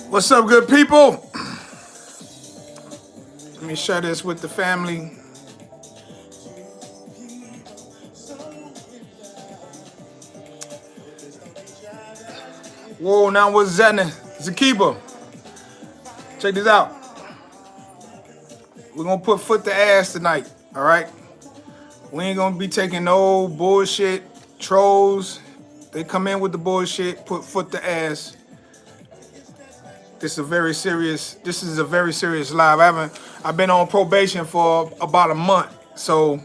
What's up, good people? Let me share this with the family. Whoa, now what's that? Zakiba, check this out. We're gonna put foot to ass tonight, all right? We ain't gonna be taking no bullshit trolls. They come in with the bullshit, put foot to ass. This is a very serious live. I've been on probation for about a month. So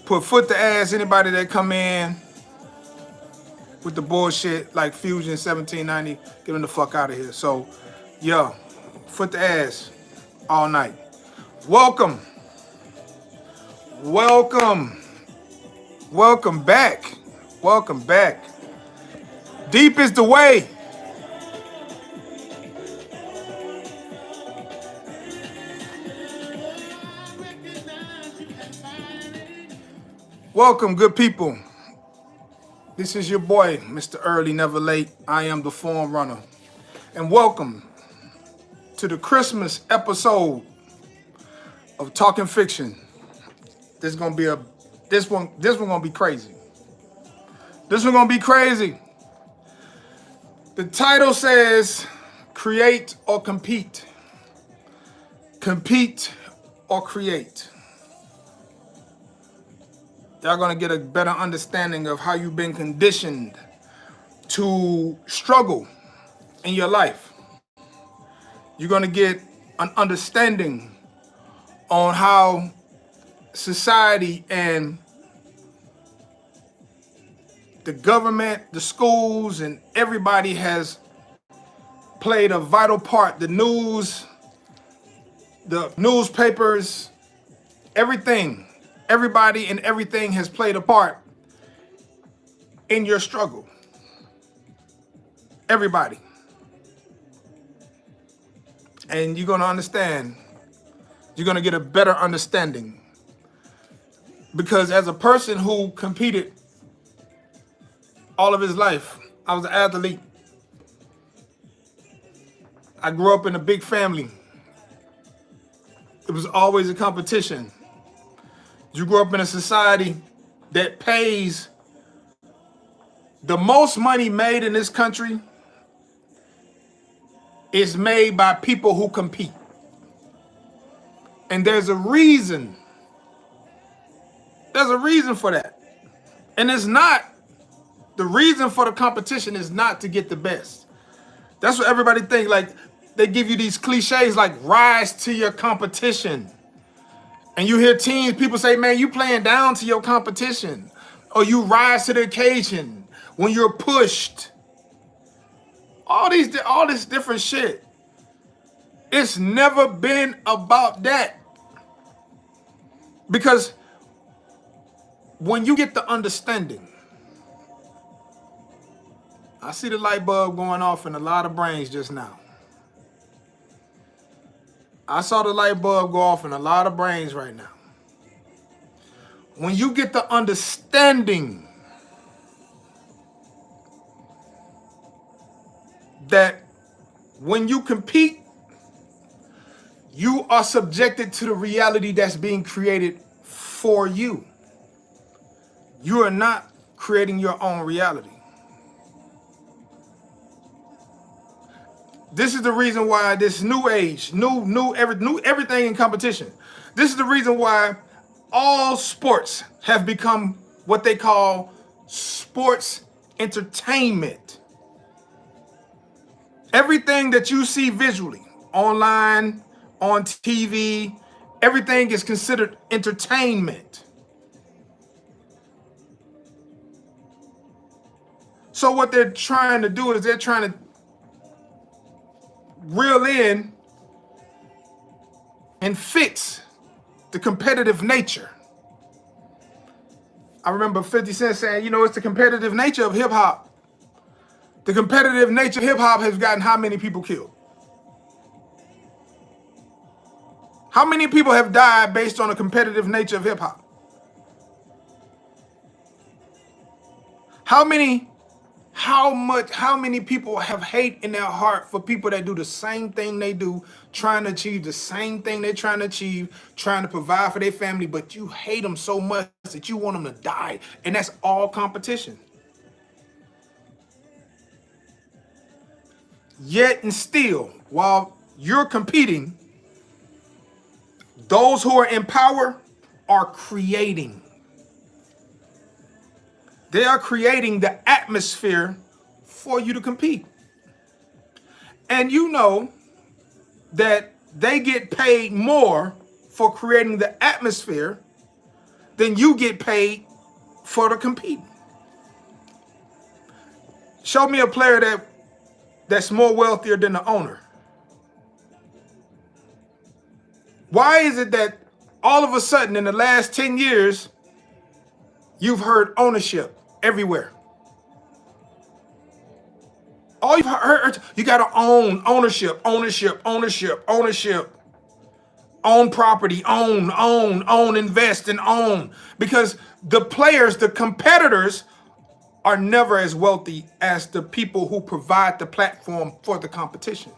put foot to ass anybody that come in with the bullshit like Fusion 1790, get them the fuck out of here. So yeah, foot to ass all night. Welcome back. Welcome back. Deep is the way. Welcome, good people. This is your boy, Mr. Early Never Late. I am the Form Runner. And welcome to the Christmas episode of Talking Fiction. This one gonna be crazy. This one gonna be crazy. The title says, create or compete. Compete or create. Y'all gonna get a better understanding of how you've been conditioned to struggle in your life. You're gonna get an understanding on how society and the government, the schools, and everybody has played a vital part. The news, the newspapers, everything. Everybody and everything has played a part in your struggle. Everybody. And you're going to understand. You're going to get a better understanding. Because as a person who competed all of his life, I was an athlete. I grew up in a big family. It was always a competition. You grew up in a society that pays the most money made in this country is made by people who compete. And there's a reason. There's a reason for that. And it's not, the reason for the competition is not to get the best. That's what everybody thinks. Like, they give you these cliches like rise to your competition. And you hear teams, people say, man, you playing down to your competition. Or you rise to the occasion when you're pushed. All this different shit. It's never been about that. Because when you get the understanding, I see the light bulb going off in a lot of brains just now. I saw the light bulb go off in a lot of brains right now. When you get the understanding that when you compete, you are subjected to the reality that's being created for you. You are not creating your own reality. This is the reason why this new age, everything in competition. This is the reason why all sports have become what they call sports entertainment. Everything that you see visually, online, on TV, everything is considered entertainment. So what they're trying to do is they're trying to reel in and fix the competitive nature. I remember 50 Cent saying, it's the competitive nature of hip hop. The competitive nature of hip hop has gotten how many people killed? How many people have died based on the competitive nature of hip hop? How many how many people have hate in their heart for people that do the same thing they do, trying to achieve the same thing they're trying to achieve, trying to provide for their family, but you hate them so much that you want them to die. And that's all competition. Yet and still, while you're competing, those who are in power are creating. They are creating the atmosphere for you to compete. And you know that they get paid more for creating the atmosphere than you get paid for the competing. Show me a player that's more wealthier than the owner. Why is it that all of a sudden in the last 10 years, you've heard ownership everywhere? All you've heard, you got to own, ownership, own property, own, invest and own. Because the players, the competitors are never as wealthy as the people who provide the platform for the competition.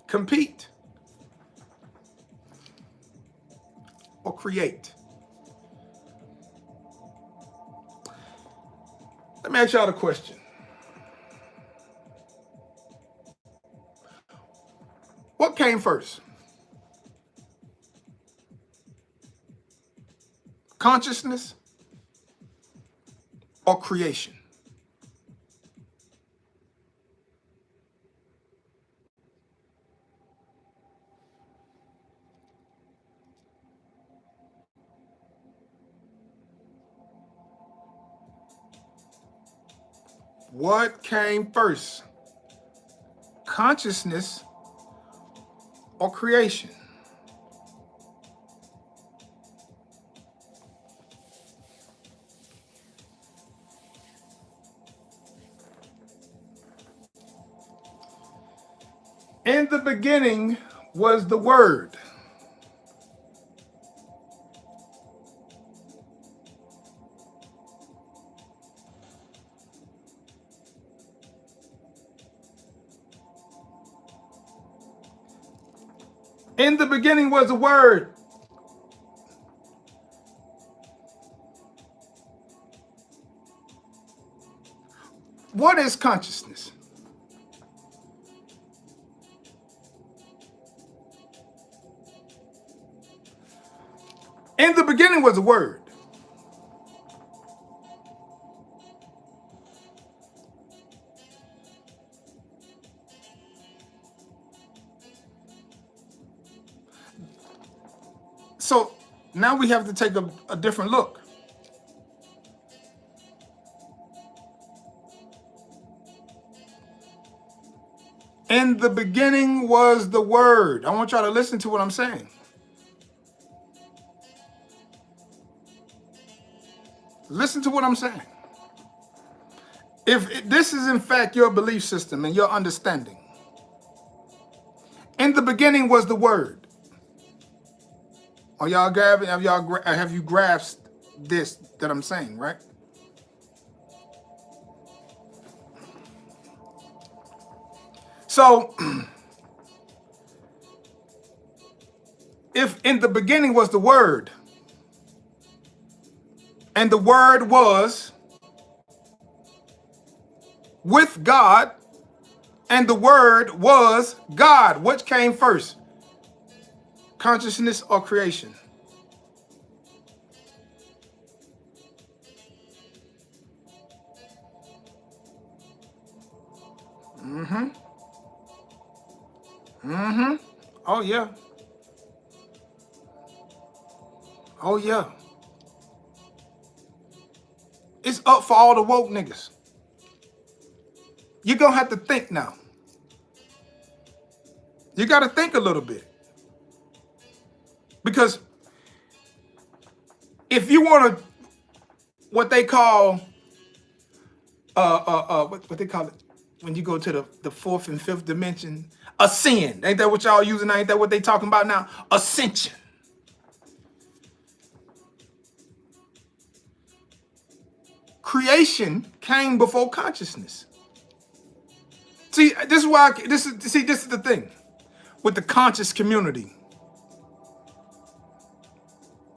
Compete or create. Let me ask y'all a question. What came first? Consciousness or creation? What came first? Consciousness or creation? In the beginning was the Word. In the beginning was the Word. What is consciousness? In the beginning was the Word. So now we have to take a different look. In the beginning was the Word. I want y'all to listen to what I'm saying. Listen to what I'm saying. If this is in fact your belief system and your understanding, in the beginning was the Word. Are y'all grabbing? Have you grasped this that I'm saying, right? So, if in the beginning was the Word, and the Word was with God, and the Word was God, which came first? Consciousness or creation? Oh yeah. Oh yeah. It's up for all the woke niggas. You're gonna have to think now. You gotta think a little bit. Because if you want to, what they call, what they call it when you go to the fourth and fifth dimension, ascend. Ain't that what y'all using? Ain't that what they talking about now? Ascension. creation came before consciousness. See, this is why. This is the thing with the conscious community.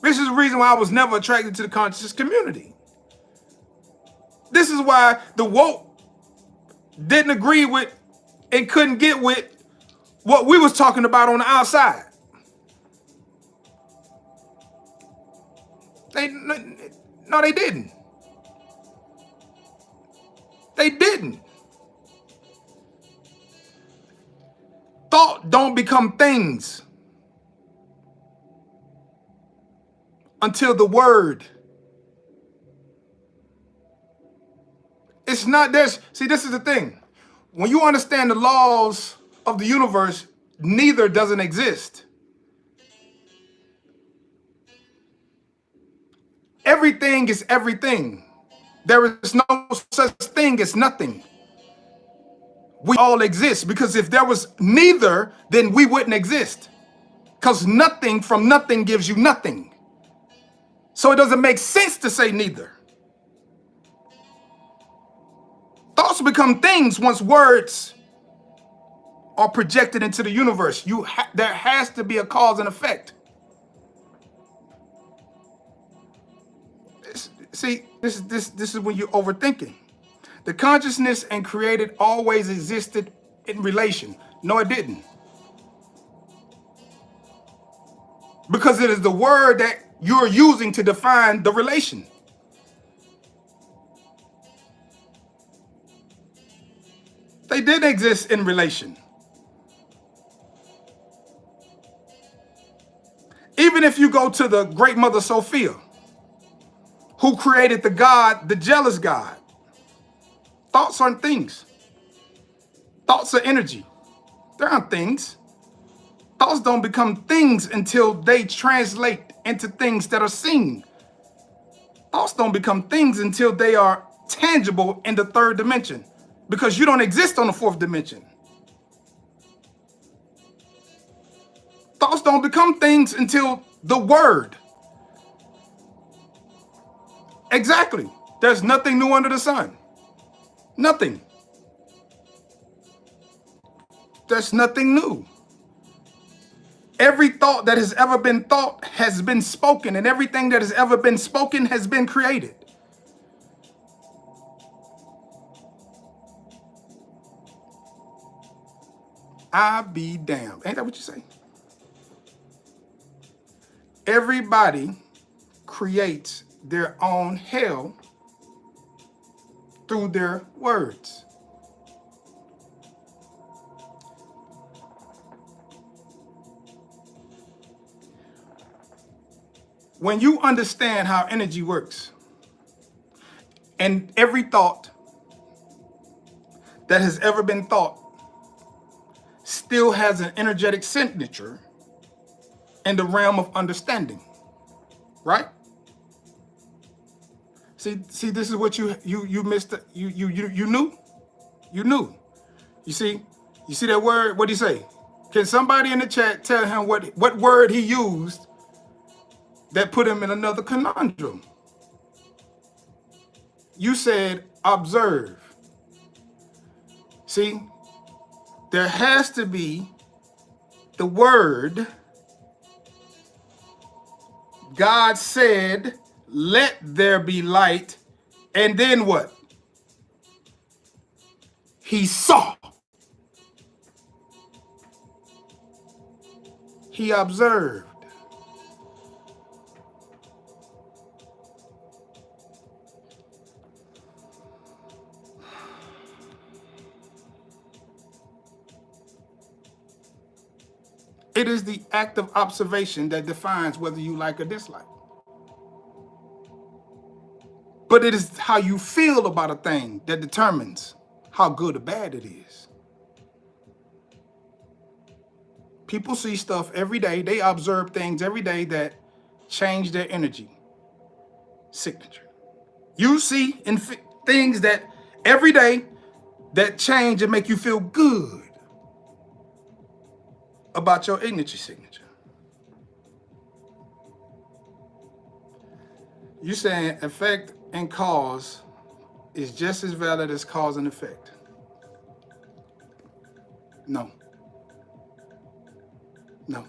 This is the reason why I was never attracted to the conscious community. This is why the woke didn't agree with and couldn't get with what we was talking about on the outside. No, they didn't. They didn't. Thought don't become things until the word. It's not this. See, this is the thing. When you understand the laws of the universe, neither doesn't exist. Everything is everything. There is no such thing as nothing. We all exist, because if there was neither, then we wouldn't exist. Because nothing from nothing gives you nothing. So it doesn't make sense to say neither. Thoughts become things once words are projected into the universe. There has to be a cause and effect. This is when you're overthinking. The consciousness and created always existed in relation. No, it didn't. Because it is the word that you're using to define the relation. They did exist in relation. Even if you go to the great mother Sophia, who created the God, the jealous God. Thoughts aren't things. Thoughts are energy. They aren't things. Thoughts don't become things until they translate into things that are seen. Thoughts don't become things until they are tangible in the third dimension, because you don't exist on the fourth dimension. Thoughts don't become things until the word. Exactly. There's nothing new under the sun. Nothing. There's nothing new. Every thought that has ever been thought has been spoken, and everything that has ever been spoken has been created. I be damned. Ain't that what you say? Everybody creates their own hell through their words. When you understand how energy works, and every thought that has ever been thought still has an energetic signature in the realm of understanding, right? See, this is what you missed. You knew. You see that word? What did he say? Can somebody in the chat tell him what word he used that put him in another conundrum? You said observe. See, there has to be the word. God said, let there be light. And then what? He saw. He observed. It is the act of observation that defines whether you like or dislike. But it is how you feel about a thing that determines how good or bad it is. People see stuff every day. They observe things every day that change their energy signature. You see things that every day that change and make you feel good about your energy signature. You saying effect and cause is just as valid as cause and effect? No. No.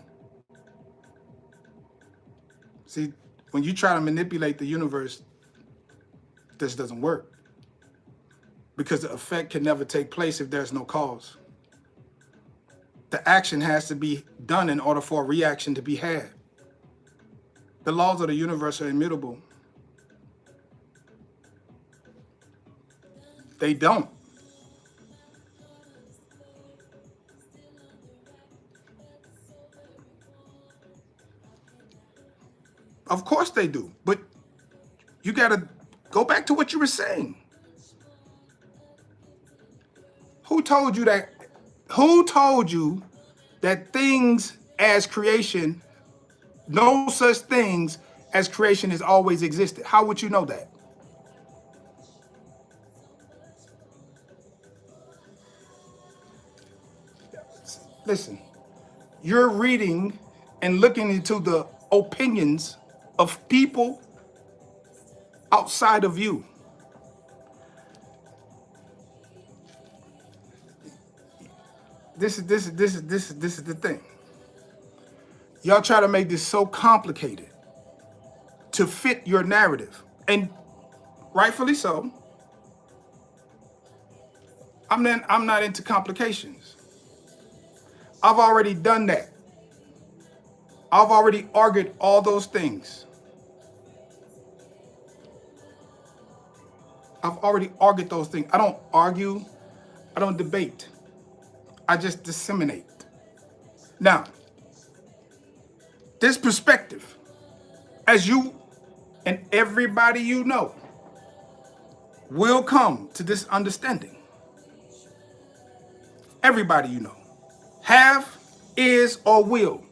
See, when you try to manipulate the universe, this doesn't work. Because the effect can never take place if there's no cause. The action has to be done in order for a reaction to be had. The laws of the universe are immutable. They don't. Of course they do, but you got to go back to what you were saying. Who told you that? Who told you that things as creation, no such things as creation has always existed? How would you know that? Listen, you're reading and looking into the opinions of people outside of you. This is the thing. Y'all try to make this so complicated to fit your narrative, and rightfully so. I'm not into complications. I've already done that. I've already argued all those things. I've already argued those things. I don't argue. I don't debate. I just disseminate. Now, this perspective, as you and everybody you know, will come to this understanding. Everybody you know, have, is, or will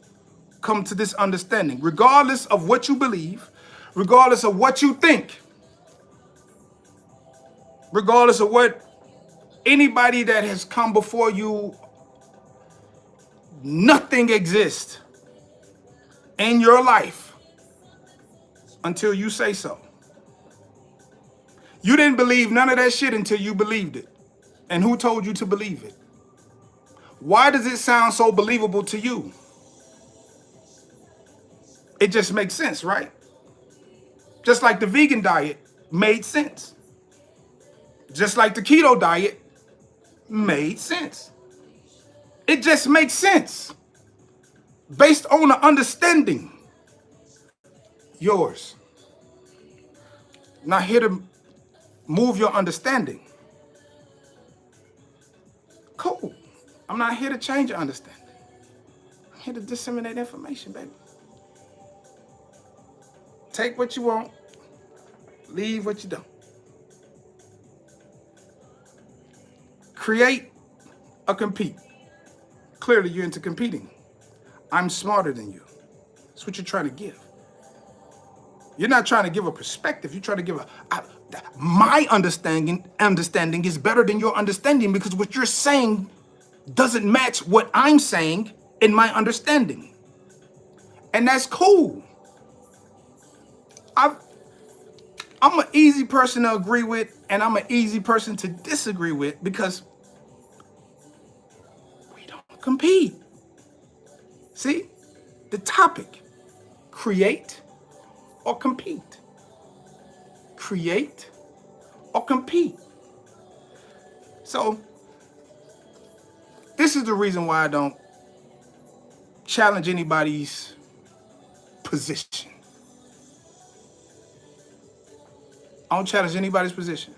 come to this understanding, regardless of what you believe, regardless of what you think, regardless of what anybody that has come before you. Nothing exists in your life until you say so. You didn't believe none of that shit until you believed it. And who told you to believe it? Why does it sound so believable to you? It just makes sense, right? Just like the vegan diet made sense. Just like the keto diet made sense. It just makes sense based on the understanding. Yours. Not here to move your understanding. Cool. I'm not here to change your understanding. I'm here to disseminate information, baby. Take what you want, leave what you don't. Create or compete. Clearly, you're into competing. I'm smarter than you. That's what you're trying to give. You're not trying to give a perspective. You're trying to give my understanding is better than your understanding because what you're saying doesn't match what I'm saying in my understanding. And that's cool. I'm an easy person to agree with, and I'm an easy person to disagree with because compete. See, the topic, create or compete. Create or compete. So this is the reason why I don't challenge anybody's position. I don't challenge anybody's position.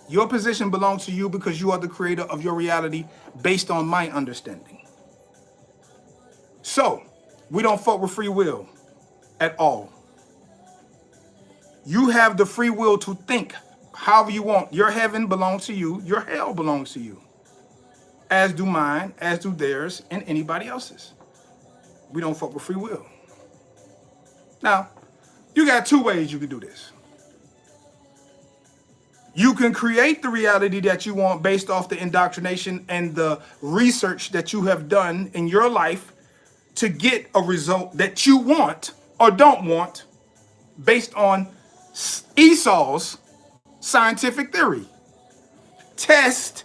Your position belongs to you because you are the creator of your reality based on my understanding. So, we don't fuck with free will at all. You have the free will to think however you want. Your heaven belongs to you. Your hell belongs to you. As do mine, as do theirs, and anybody else's. We don't fuck with free will. Now, you got two ways you can do this. You can create the reality that you want based off the indoctrination and the research that you have done in your life to get a result that you want or don't want based on Esau's scientific theory. Test,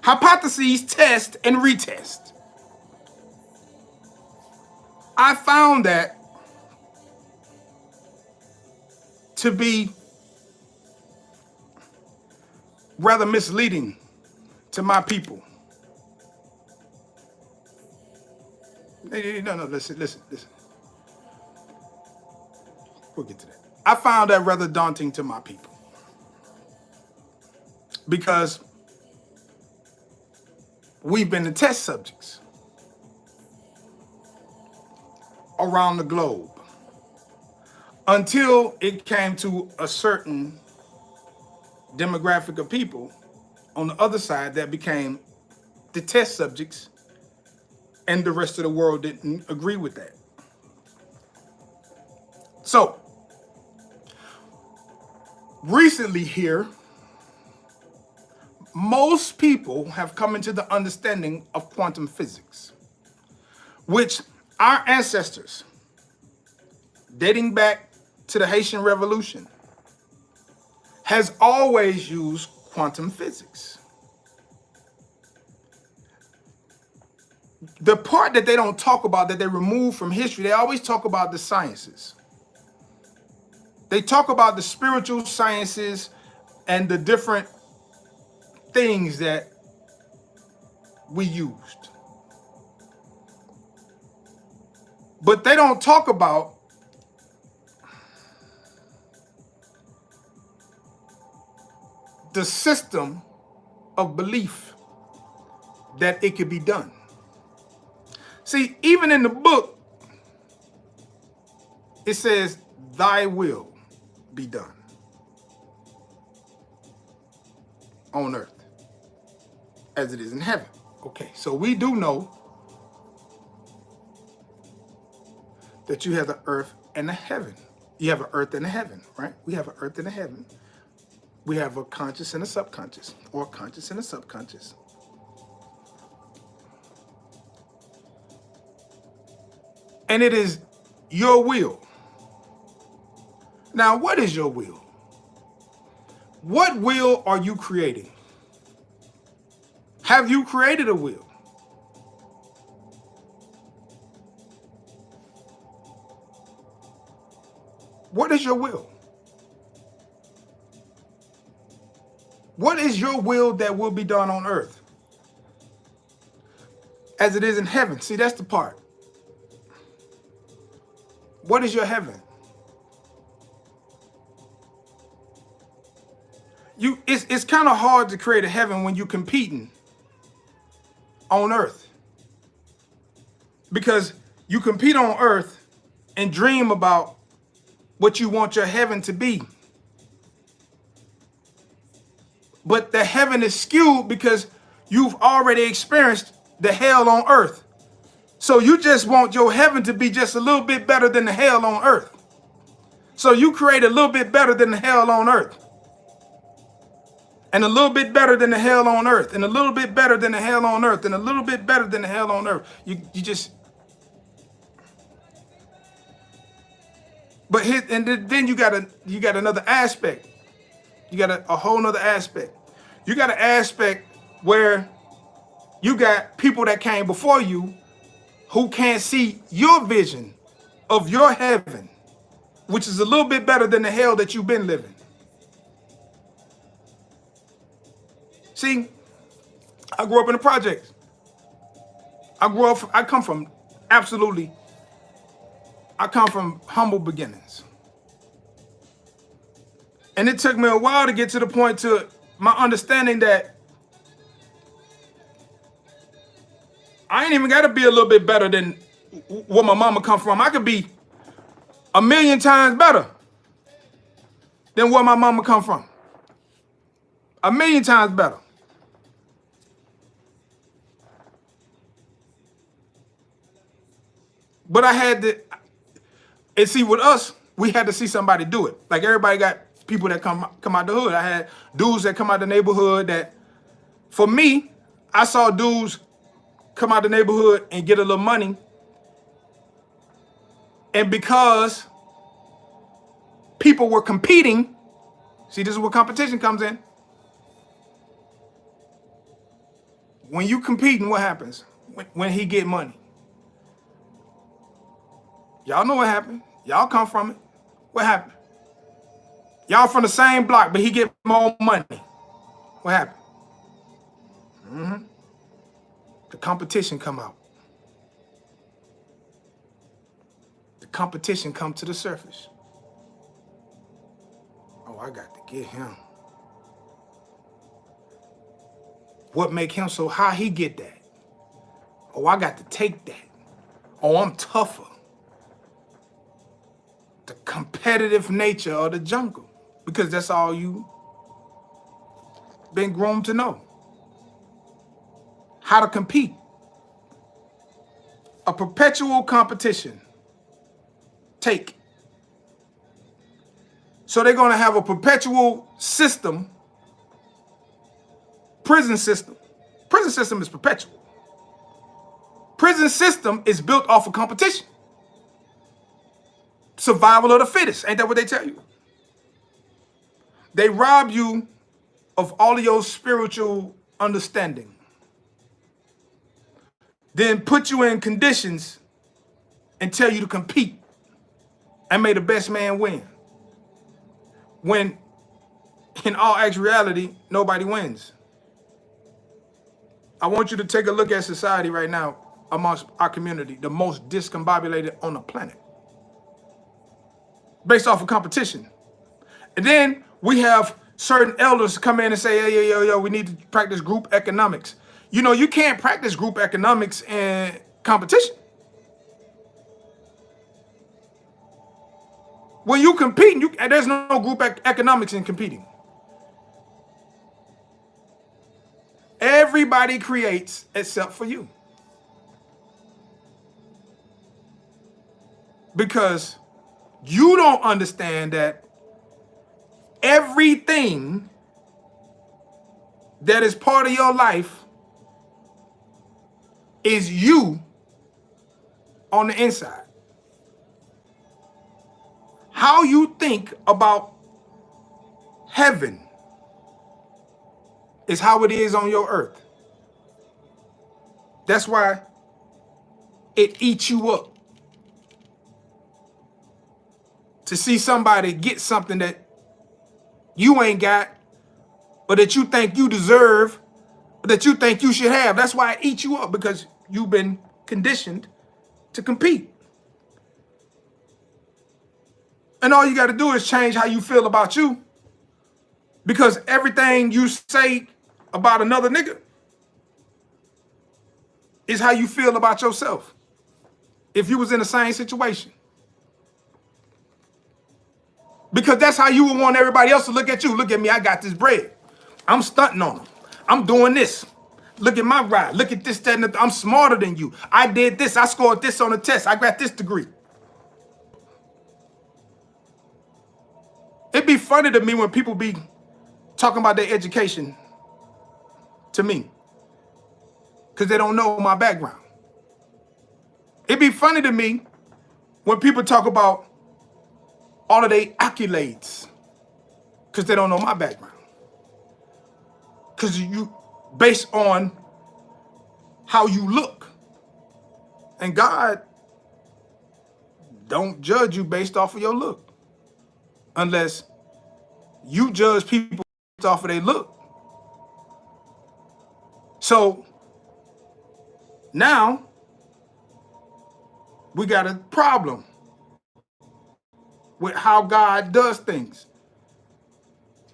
hypotheses, test, and retest. I found that to be rather misleading to my people. No, listen. We'll get to that. I found that rather daunting to my people because we've been the test subjects around the globe until it came to a certain demographic of people on the other side that became the test subjects, and the rest of the world didn't agree with that. So, recently here, most people have come into the understanding of quantum physics, which our ancestors, dating back to the Haitian Revolution, has always used quantum physics. The part that they don't talk about, that they remove from history, they always talk about the sciences. They talk about the spiritual sciences and the different things that we used. But they don't talk about the system of belief that it could be done. See, even in the book, it says, thy will be done on earth as it is in heaven. Okay, so we do know that you have the earth and the heaven. You have an earth and a heaven, right? We have an earth and a heaven. We have a conscious and a subconscious, or a conscious and a subconscious. And it is your will. Now, what is your will? What will are you creating? Have you created a will? What is your will? What is your will that will be done on earth as it is in heaven? See, that's the part. What is your heaven? It's kind of hard to create a heaven when you're competing on earth. Because you compete on earth and dream about what you want your heaven to be. But the heaven is skewed because you've already experienced the hell on earth. So you just want your heaven to be just a little bit better than the hell on earth. So you create a little bit better than the hell on earth. And a little bit better than the hell on earth. And a little bit better than the hell on earth. And a little bit better than the hell on earth. You just... But here, and then you got another aspect. You got a whole nother aspect. You got an aspect where you got people that came before you who can't see your vision of your heaven, which is a little bit better than the hell that you've been living. See, I grew up in the projects. I come from humble beginnings. And it took me a while to get to the point to my understanding that I ain't even got to be a little bit better than where my mama come from. I could be 1,000,000 times better than where my mama come from. 1,000,000 times better. But I had to, and see, with us, we had to see somebody do it. Like, everybody got people that come out the hood. I had dudes that come out the neighborhood that, for me, I saw dudes come out the neighborhood and get a little money. And because people were competing See, this is where competition comes in. When you competing, what happens? When he get money. Y'all know what happened. Y'all come from it. What happened? Y'all from the same block, but he get more money. What happened? The competition come out. The competition come to the surface. Oh, I got to get him. What make him so how he get that? Oh, I got to take that. Oh, I'm tougher. The competitive nature of the jungle, because that's all you been groomed to know. How to compete. A perpetual competition. Take. So they're going to have a perpetual system. Prison system. Prison system is perpetual. Prison system is built off of competition. Survival of the fittest. Ain't that what they tell you? They rob you of all of your spiritual understanding. Then put you in conditions and tell you to compete and may the best man win. When in all actuality, nobody wins. I want you to take a look at society right now amongst our community, the most discombobulated on the planet, based off of competition. And then we have certain elders come in and say, hey, yo, we need to practice group economics. You know, you can't practice group economics in competition. When you compete, there's no group economics in competing. Everybody creates except for you. Because you don't understand that everything that is part of your life is you on the inside. How you think about heaven is how it is on your earth. That's why it eats you up. To see somebody get something that you ain't got, or that you think you deserve, or that you think you should have. That's why it eats you up, because you've been conditioned to compete. And all you got to do is change how you feel about you, because everything you say about another nigga is how you feel about yourself if you was in the same situation. Because that's how you would want everybody else to look at you. Look at me, I got this bread. I'm stunting on them. I'm doing this. Look at my ride. Look at this, that, and I'm smarter than you. I did this. I scored this on the test. I got this degree. It'd be funny to me when people be talking about their education to me, because they don't know my background. It'd be funny to me when people talk about all of their accolades, because they don't know my background. Because you, based on how you look. And God don't judge you based off of your look, unless you judge people based off of their look. So now we got a problem with how God does things.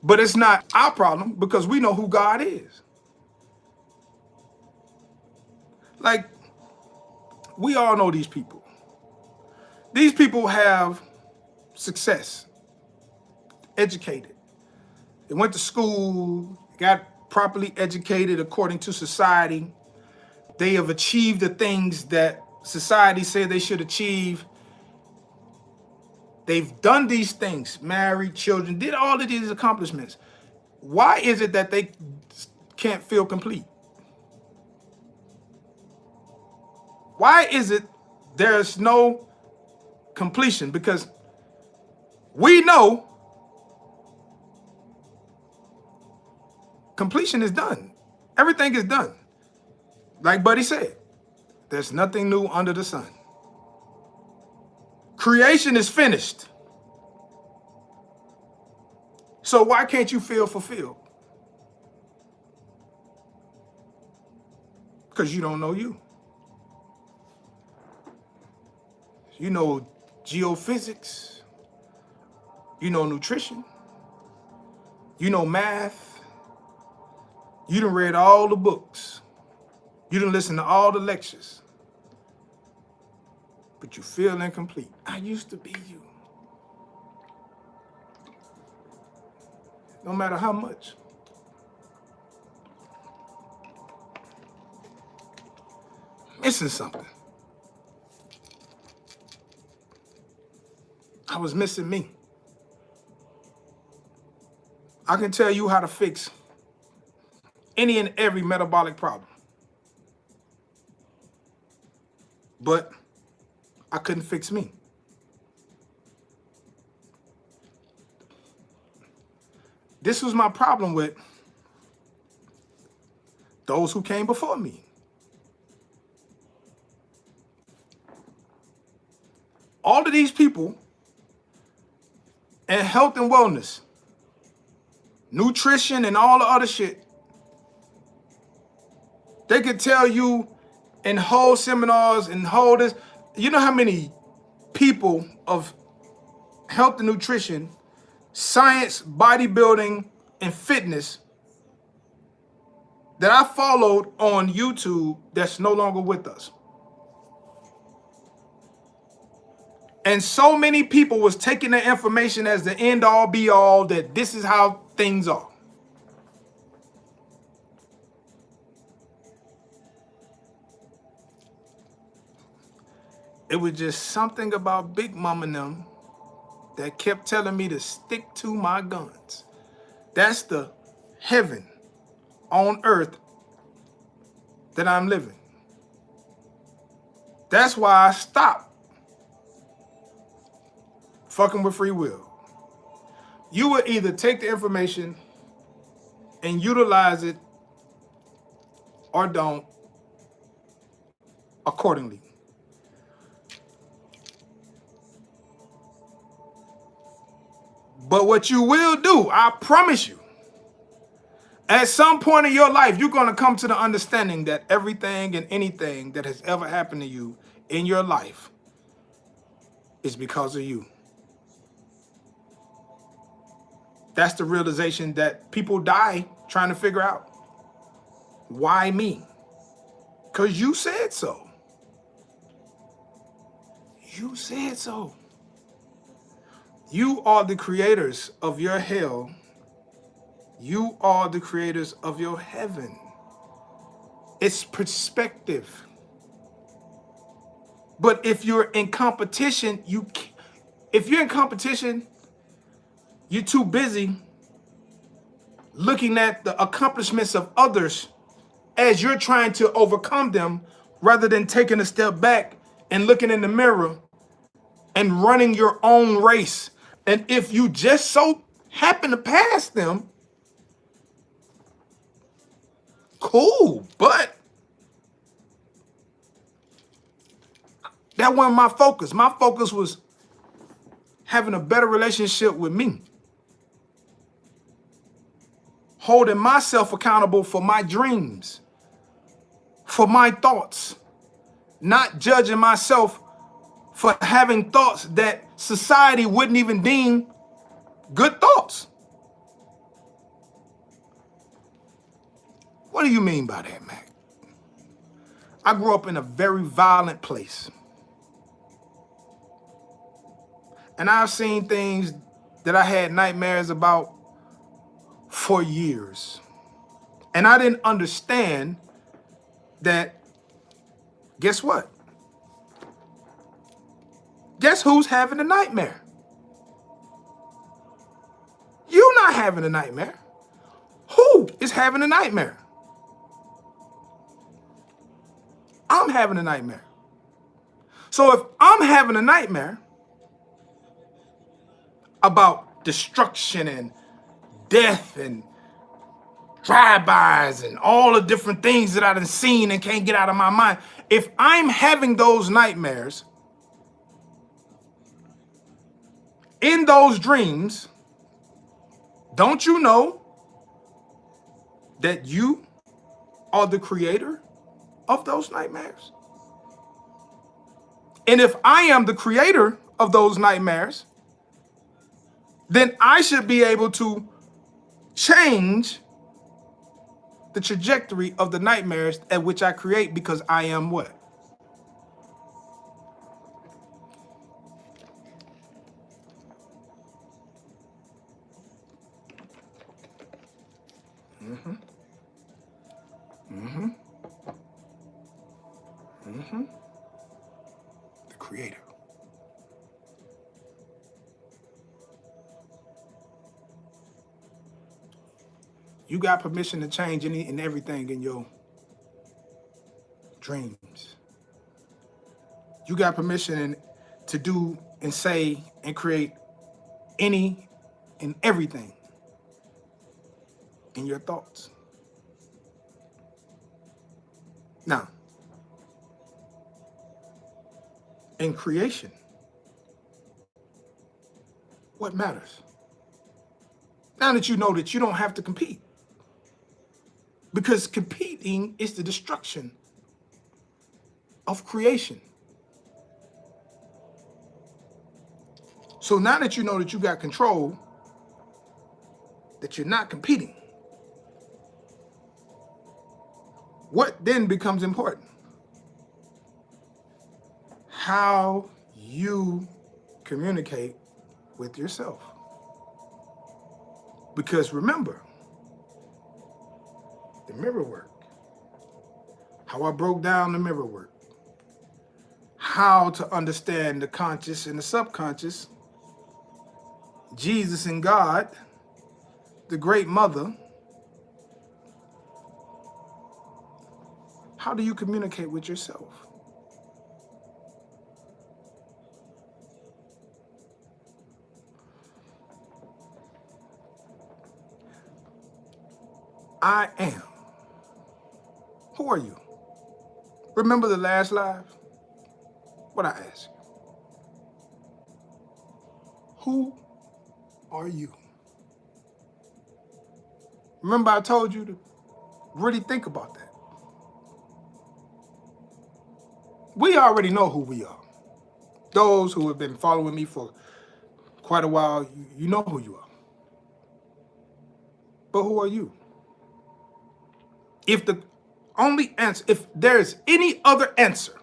But it's not our problem, because we know who God is. Like, we all know these people. These people have success, educated. They went to school, got properly educated according to society. They have achieved the things that society said they should achieve. They've done these things, married, children, did all of these accomplishments. Why is it that they can't feel complete? Why is it there's no completion? Because we know Completion is done. Everything is done. Like Buddy said, there's nothing new under the sun. Creation is finished. So why can't you feel fulfilled? Because you don't know you. You know geophysics. You know nutrition. You know math. You done read all the books. You done listened to all the lectures. But you feel incomplete. I used to be you. No matter how much. Missing something. I was missing me. I can tell you how to fix any and every metabolic problem. But I couldn't fix me. This was my problem with those who came before me. All of these people in health and wellness, nutrition and all the other shit, they could tell you in whole seminars and whole this, you know how many people of health and nutrition, science, bodybuilding, and fitness that I followed on YouTube that's no longer with us. And so many people was taking the information as the end all be all that this is how things are. It was just something about Big Mama and them that kept telling me to stick to my guns. That's the heaven on earth that I'm living. That's why I stopped fucking with free will. You would either take the information and utilize it or don't accordingly. But what you will do, I promise you, at some point in your life, you're going to come to the understanding that everything and anything that has ever happened to you in your life is because of you. That's the realization that people die trying to figure out. Why me? Because you said so. You said so. You are the creators of your hell. You are the creators of your heaven. It's perspective. But if you're in competition, you're too busy looking at the accomplishments of others as you're trying to overcome them rather than taking a step back and looking in the mirror and running your own race. And if you just so happen to pass them, cool, but that wasn't my focus. My focus was having a better relationship with me. Holding myself accountable for my dreams, for my thoughts, not judging myself for having thoughts that society wouldn't even deem good thoughts. What do you mean by that, Mac? I grew up in a very violent place. And I've seen things that I had nightmares about for years. And I didn't understand that, guess what? Guess who's having a nightmare? You're not having a nightmare. Who is having a nightmare? I'm having a nightmare. So if I'm having a nightmare about destruction and death and drive-bys and all the different things that I done seen and can't get out of my mind. If I'm having those nightmares, in those dreams, don't you know that you are the creator of those nightmares? And if I am the creator of those nightmares, then I should be able to change the trajectory of the nightmares at which I create, because I am what? The creator. You got permission to change any and everything in your dreams. You got permission to do and say and create any and everything in your thoughts. Now, in creation, what matters? Now that you know that you don't have to compete, because competing is the destruction of creation. So now that you know that you got control, that you're not competing, what then becomes important? How you communicate with yourself. Because remember, the mirror work, how I broke down the mirror work, how to understand the conscious and the subconscious, Jesus and God, the great mother. How do you communicate with yourself? I am. Who are you? Remember the last live? What I asked you. Who are you? Remember I told you to really think about that. We already know who we are. Those who have been following me for quite a while, you know who you are. But who are you? If the only answer, if there's any other answer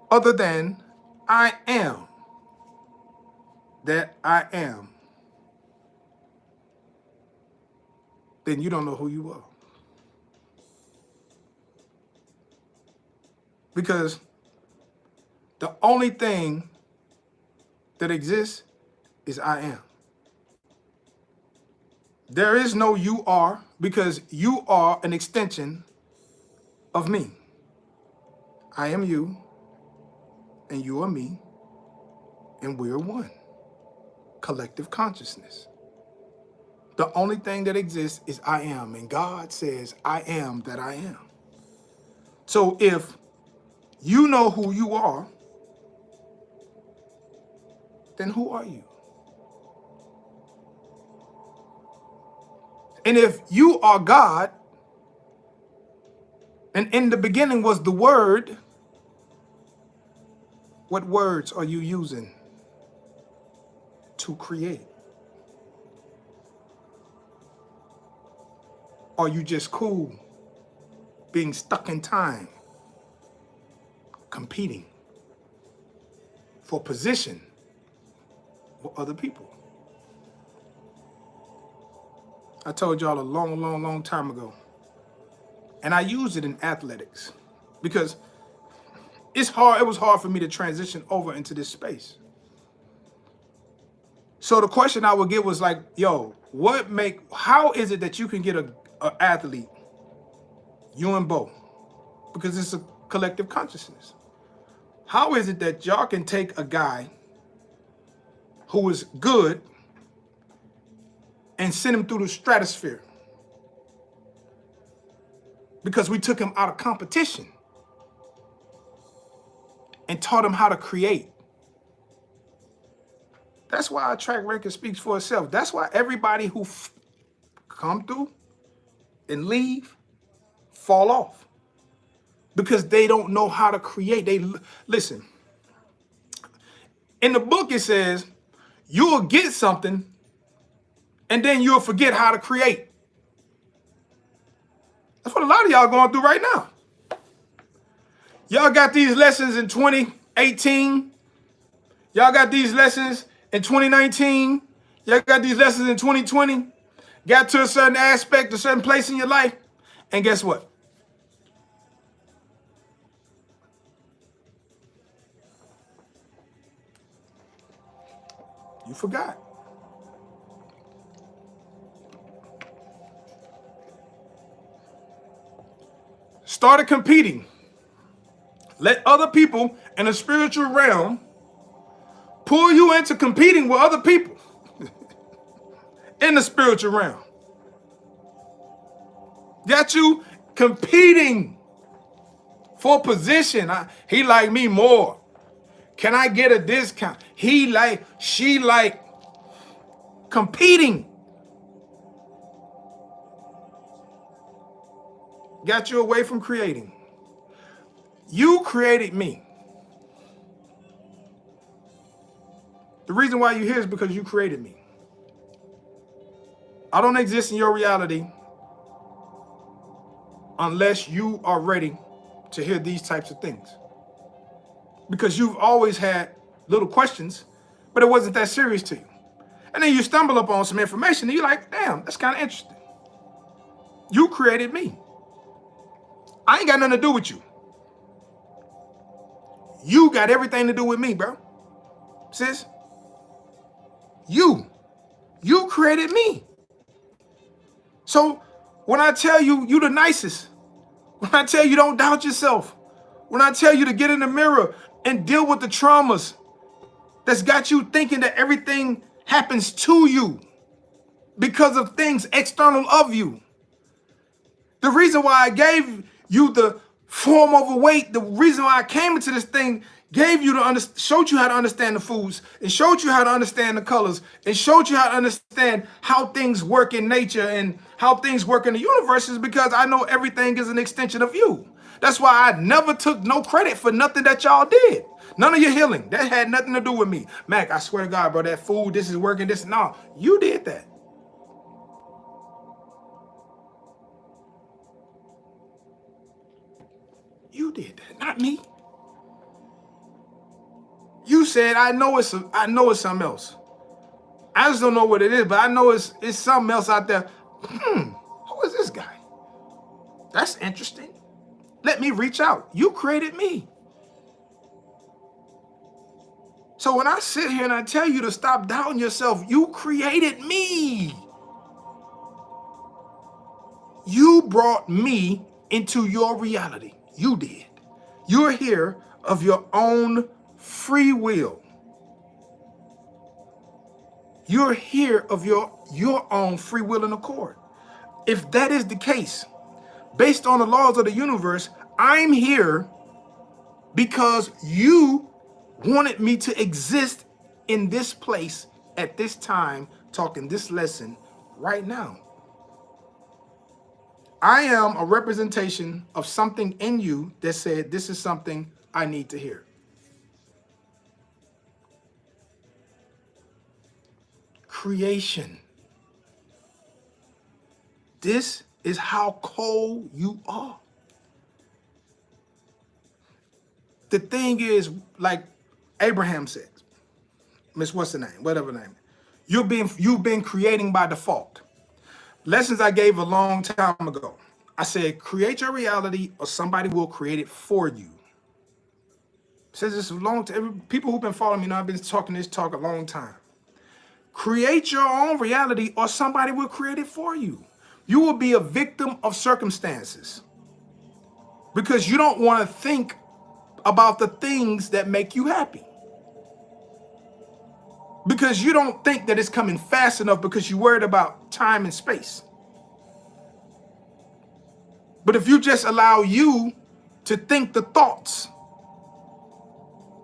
other than I am, that I am, then you don't know who you are. Because the only thing that exists is I am. There is no you are, because you are an extension of me. I am you, and you are me, and we're one. Collective consciousness. The only thing that exists is I am, and God says, I am that I am. So if you know who you are, then who are you? And if you are God, and in the beginning was the Word, what words are you using to create? Are you just cool being stuck in time, competing for position with other people? I told y'all a long time ago, and I used it in athletics because it's hard. It was hard for me to transition over into this space. So the question I would get was like, yo, how is it that you can get an athlete, you and Bo, because it's a collective consciousness. How is it that y'all can take a guy who is good and sent him through the stratosphere because we took him out of competition and taught him how to create. That's why our track record speaks for itself. That's why everybody who come through and leave fall off, because they don't know how to create. Listen, in the book it says you'll get something and then you'll forget how to create. That's what a lot of y'all going through right now. Y'all got these lessons in 2018. Y'all got these lessons in 2019. Y'all got these lessons in 2020. Got to a certain aspect, a certain place in your life. And guess what? You forgot. Started competing. Let other people in the spiritual realm pull you into competing with other people in the spiritual realm. Got you competing for position. He like me more. Can I get a discount? He like, she like. Competing. Got you away from creating. You created me. The reason why you're here is because you created me. I don't exist in your reality unless you are ready to hear these types of things. Because you've always had little questions, but it wasn't that serious to you. And then you stumble upon some information and you're like, damn, that's kind of interesting. You created me. I ain't got nothing to do with you. You got everything to do with me, bro. Sis, you created me. So when I tell you, you the nicest, when I tell you don't doubt yourself, when I tell you to get in the mirror and deal with the traumas that's got you thinking that everything happens to you because of things external of you. The reason why I gave you the form overweight, the reason why I came into this thing, gave you showed you how to understand the foods, and showed you how to understand the colors, and showed you how to understand how things work in nature and how things work in the universe, is because I know everything is an extension of you. That's why I never took no credit for nothing that y'all did. None of your healing. That had nothing to do with me. Mac, I swear to God, bro, that food, this is working, this. No, you did that. You did that, not me. You said, I know it's something else. I just don't know what it is, but I know it's something else out there. Who is this guy? That's interesting. Let me reach out. You created me. So when I sit here and I tell you to stop doubting yourself, you created me. You brought me into your reality. You did. You're here of your own free will. You're here of your own free will and accord. If that is the case, based on the laws of the universe, I'm here because you wanted me to exist in this place at this time, talking this lesson right now. I am a representation of something in you that said, this is something I need to hear. Creation. This is how cold you are. The thing is, like Abraham says, Miss what's the name? Whatever name. You've been creating by default. Lessons I gave a long time ago. I said, create your reality or somebody will create it for you. Says this a long time. People who've been following me now, I've been talking this talk a long time. Create your own reality or somebody will create it for you. You will be a victim of circumstances because you don't want to think about the things that make you happy. because you don't think that it's coming fast enough because you're worried about time and space. But if you just allow you to think the thoughts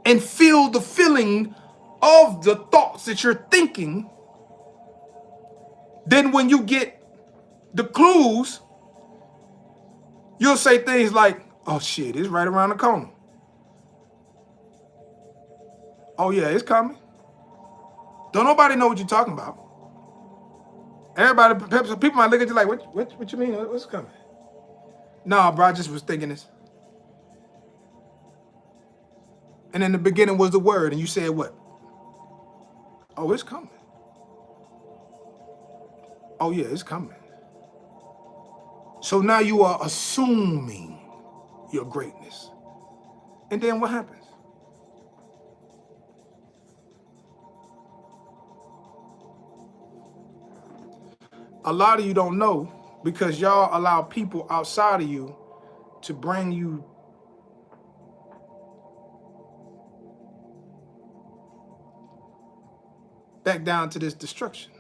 and feel the feeling of the thoughts that you're thinking, then when you get the clues, you'll say things like, oh shit, it's right around the corner. Oh yeah, it's coming. Don't nobody know what you're talking about. Everybody, people might look at you like, what you mean? What's coming? Nah, bro, I just was thinking this. And in the beginning was the word, and you said what? Oh, it's coming. Oh yeah, it's coming. So now you are assuming your greatness. And then what happens? A lot of you don't know because y'all allow people outside of you to bring you back down to this destruction,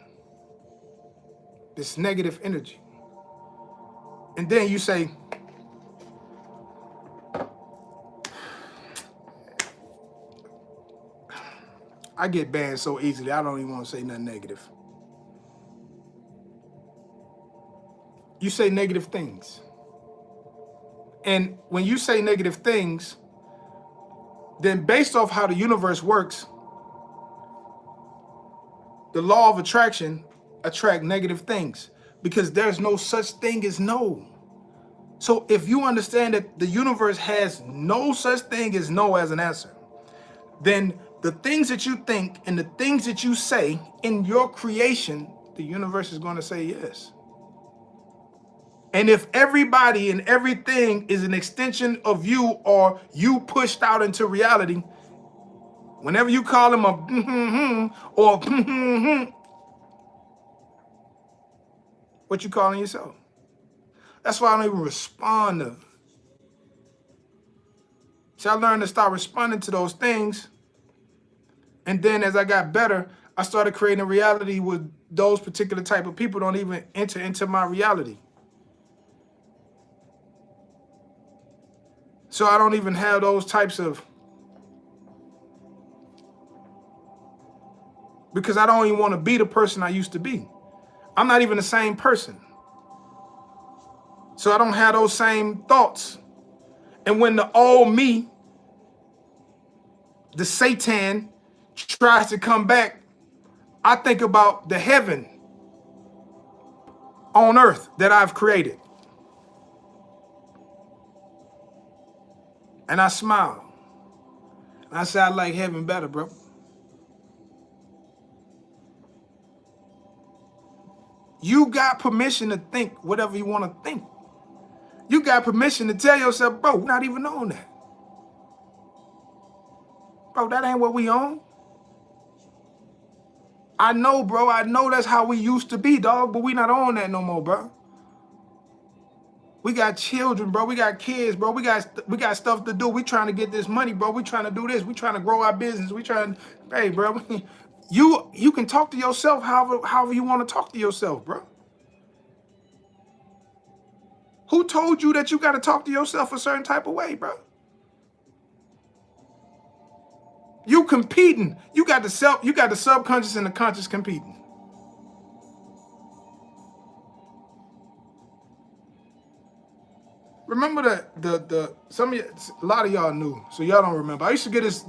this negative energy. And then you say, I get banned so easily, I don't even want to say nothing negative. You say negative things. And when you say negative things, then based off how the universe works, the law of attraction attract negative things because there's no such thing as no. So if you understand that the universe has no such thing as no as an answer, then the things that you think and the things that you say in your creation, the universe is going to say yes. And if everybody and everything is an extension of you or you pushed out into reality, whenever you call them a or what you calling yourself? That's why I don't even respond to. See, I learned to start responding to those things. And then as I got better, I started creating a reality where those particular type of people don't even enter into my reality. So I don't even have those types of, because I don't even want to be the person I used to be. I'm not even the same person. So I don't have those same thoughts. And when the old me, the Satan, tries to come back, I think about the heaven on earth that I've created. And I smile. And I say, I like heaven better, bro. You got permission to think whatever you want to think. You got permission to tell yourself, bro, we're not even on that. Bro, that ain't what we on. I know, bro. I know that's how we used to be, dog, but we not on that no more, bro. We got children, bro. We got kids, bro. We got stuff to do. We trying to get this money, bro. We trying to do this. We trying to grow our business. We trying, hey, bro. You can talk to yourself however you want to talk to yourself, bro. Who told you that you got to talk to yourself a certain type of way, bro? You competing. You got the subconscious and the conscious competing. Remember that a lot of y'all knew, so y'all don't remember. I used to get this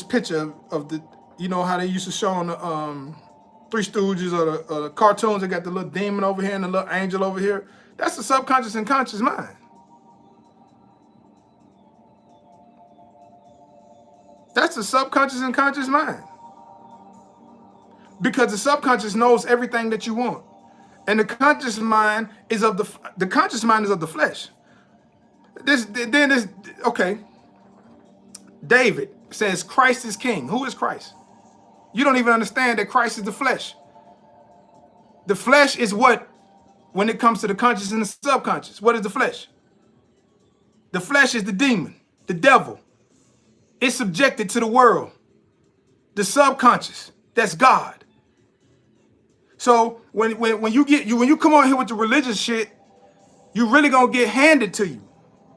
picture of the, you know how they used to show on the Three Stooges or the cartoons. They got the little demon over here and the little angel over here. That's the subconscious and conscious mind. That's the subconscious and conscious mind. Because the subconscious knows everything that you want. And the conscious mind is of the conscious mind is of the flesh. Okay. David says Christ is king. Who is Christ? You don't even understand that Christ is the flesh. The flesh is what, when it comes to the conscious and the subconscious, what is the flesh? The flesh is the demon, the devil. It's subjected to the world. The subconscious, that's God. So when you come on here with the religious shit, you really gonna get handed to you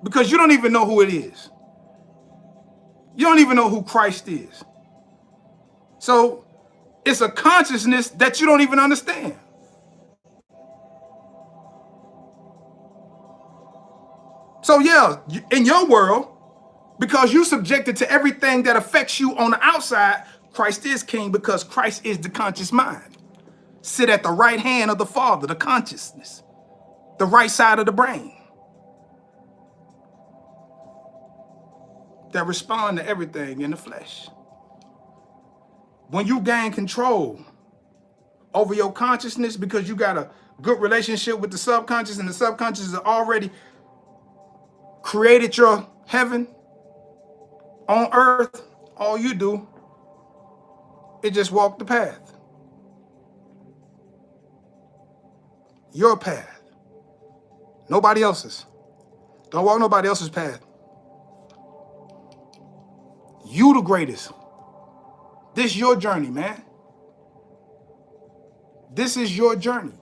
because you don't even know who it is. You don't even know who Christ is. So it's a consciousness that you don't even understand. So yeah, in your world, because you subjected to everything that affects you on the outside, Christ is king because Christ is the conscious mind. Sit at the right hand of the Father, the consciousness, the right side of the brain that respond to everything in the flesh. When you gain control over your consciousness because you got a good relationship with the subconscious and the subconscious has already created your heaven on earth, all you do is just walk the path. Your path. Nobody else's. Don't walk nobody else's path. You the greatest. This your journey, man. This is your journey.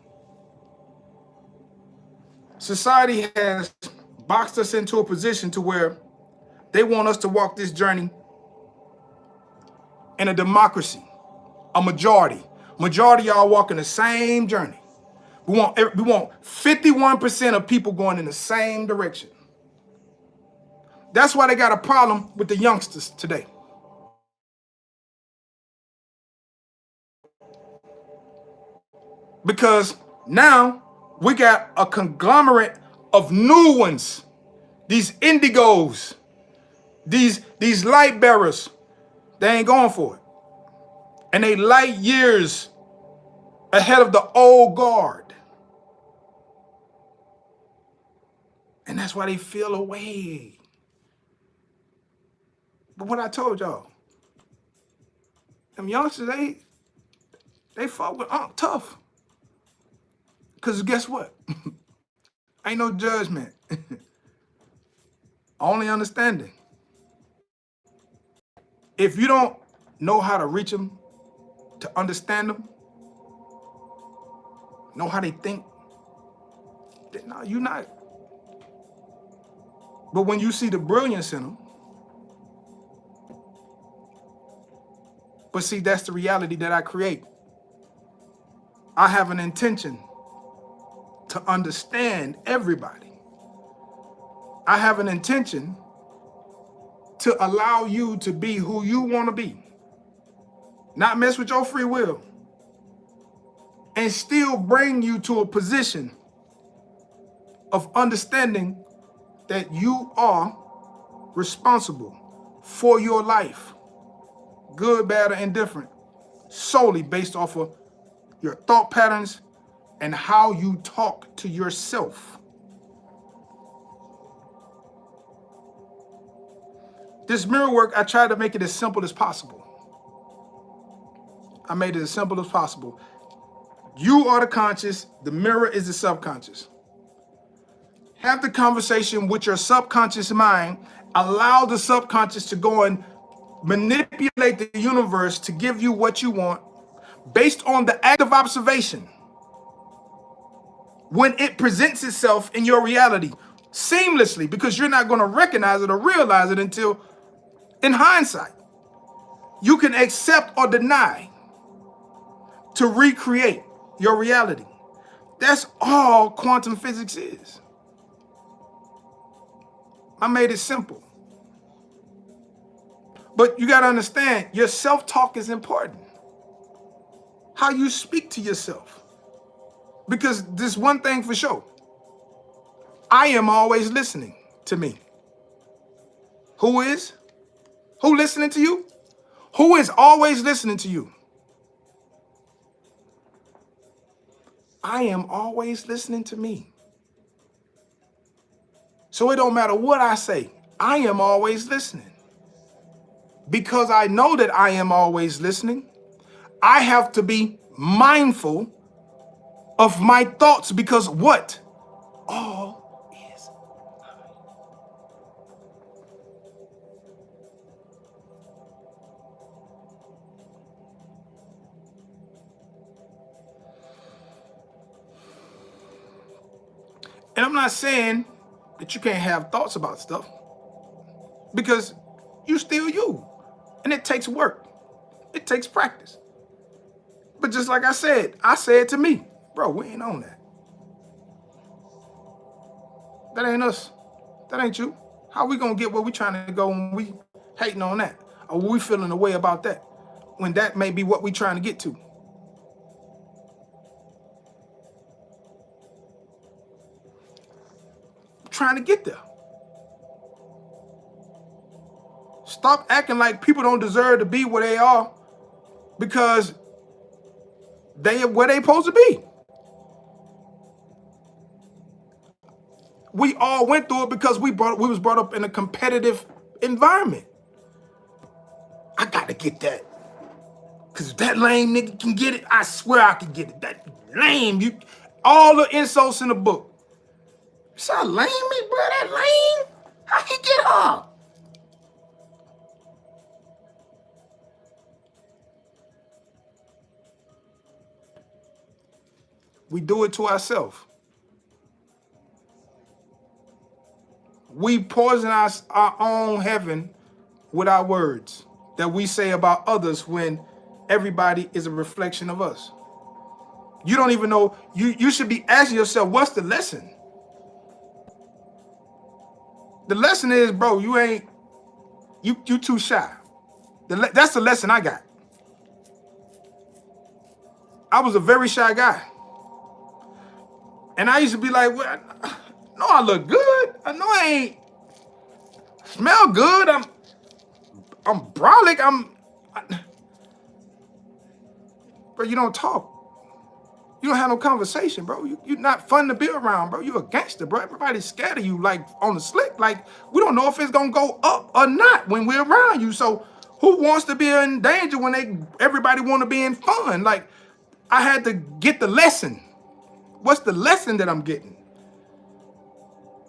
Society has boxed us into a position to where they want us to walk this journey in a democracy, a majority. Majority of y'all walking the same journey. We want 51% of people going in the same direction. That's why they got a problem with the youngsters today. Because now we got a conglomerate of new ones. These indigos, these light bearers, they ain't going for it. And they light years ahead of the old guard. And that's why they feel away. But what I told y'all, them youngsters, they fought with tough. Because guess what? Ain't no judgment. Only understanding. If you don't know how to reach them, to understand them, know how they think, then no, you're not. But when you see the brilliance in them, but see, that's the reality that I create. I have an intention to understand everybody. I have an intention to allow you to be who you want to be. Not mess with your free will. And still bring you to a position of understanding that you are responsible for your life, good, bad, or indifferent, solely based off of your thought patterns and how you talk to yourself. This mirror work, I try to make it as simple as possible. I made it as simple as possible. You are the conscious, the mirror is the subconscious. Have the conversation with your subconscious mind. Allow the subconscious to go and manipulate the universe to give you what you want based on the act of observation when it presents itself in your reality seamlessly, because you're not going to recognize it or realize it until in hindsight. You can accept or deny to recreate your reality. That's all quantum physics is. I made it simple. But you got to understand, your self-talk is important. How you speak to yourself. Because this one thing for sure, I am always listening to me. Who is? Who listening to you? Who is always listening to you? I am always listening to me. So it don't matter what I say, I am always listening. Because I know that I am always listening, I have to be mindful of my thoughts, because what? All is mine. And I'm not saying that you can't have thoughts about stuff, because you still you. And it takes work. It takes practice. But just like I said to me, bro, we ain't on that. That ain't us. That ain't you. How we gonna get where we trying to go when we hating on that? Or we feeling a way about that, when that may be what we trying to get to? Trying to get there. Stop acting like people don't deserve to be where they are because they where they supposed to be. We all went through it because we was brought up in a competitive environment. I gotta get that. Cause if that lame nigga can get it, I swear I can get it. That lame, all the insults in the book. You saw lame me, bro? That lame? How he get her? We do it to ourselves. We poison our own heaven with our words that we say about others when everybody is a reflection of us. You don't even know, you should be asking yourself, what's the lesson? The lesson is, bro, you too shy. That's the lesson I got. I was a very shy guy. And I used to be like, well, no, I look good. I know I ain't smell good. I'm brolic. Bro, you don't talk. You don't have no conversation, bro. You're not fun to be around, bro. You're a gangster, bro. Everybody's scared of you, like on the slick. Like, we don't know if it's gonna go up or not when we're around you. So who wants to be in danger when everybody want to be in fun? Like, I had to get the lesson. What's the lesson that I'm getting?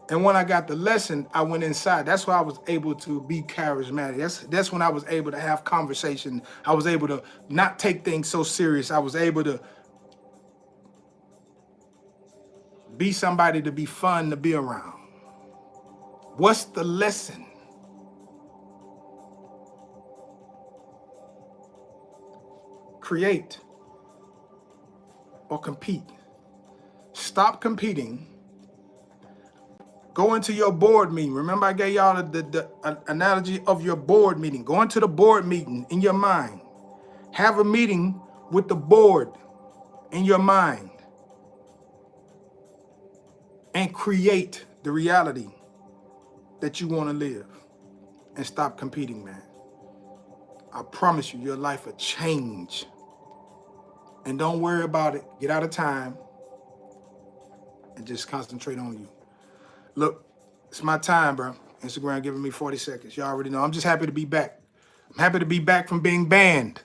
And when I got the lesson, I went inside. That's why I was able to be charismatic. That's when I was able to have conversation. I was able to not take things so serious. I was able to be somebody to be fun to be around. What's the lesson? Create or compete. Stop competing. Go into your board meeting. Remember I gave y'all the analogy of your board meeting. Go into the board meeting in your mind. Have a meeting with the board in your mind. And create the reality that you want to live. And stop competing, man. I promise you, your life will change. And don't worry about it. Get out of time and just concentrate on you. Look, it's my time, bro. Instagram giving me 40 seconds. Y'all already know. I'm just happy to be back. I'm happy to be back from being banned.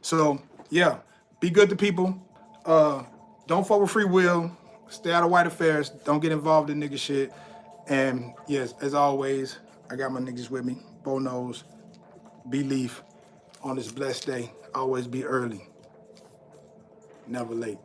So, yeah, be good to people. Don't fuck with free will. Stay out of white affairs. Don't get involved in nigga shit. And, yes, as always, I got my niggas with me. Bo knows. Be Leaf on this blessed day. Always be early. Never late.